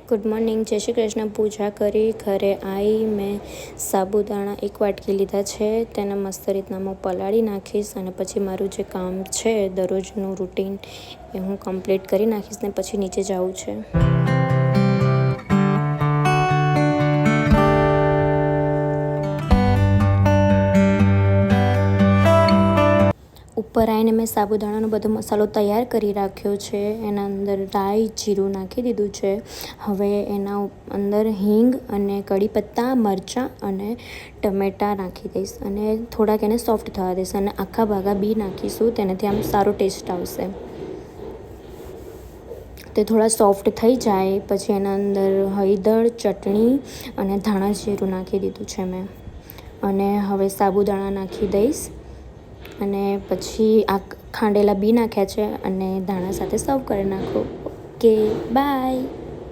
Good morning, જય શ્રી કૃષ્ણ. પૂજા કરી ઘરે આવી મેં સાબુદાણા 1 વાટકી લીધા છે. તેને મસ્ત રીતના હું પલાળી નાખીશ અને પછી મારું જે કામ છે દરરોજનું રૂટીન એ હું કમ્પ્લીટ કરી નાખીશ ને પછી નીચે જવું છે. ઉપર આવીને મેં સાબુદાણાનો બધો મસાલો તૈયાર કરી રાખ્યો છે. એના અંદર રાઈ જીરું નાખી દીધું છે. હવે એના અંદર હિંગ અને કઢી પત્તા, મરચાં અને ટમેટાં નાખી દઈશ અને થોડાક એને સોફ્ટ થવા દઈશ અને આખા ભાગા બી નાખીશું. તેનાથી આમ સારો ટેસ્ટ આવશે. તે થોડા સોફ્ટ થઈ જાય પછી એના અંદર હળદર, ચટણી અને ધાણા જીરું નાખી દીધું છે મેં. અને હવે સાબુદાણા નાખી દઈશ અને પછી આ ખાંડેલા બી નાખ્યા છે અને ધાણા સાથે સર્વ કરી નાખો. Okay, by.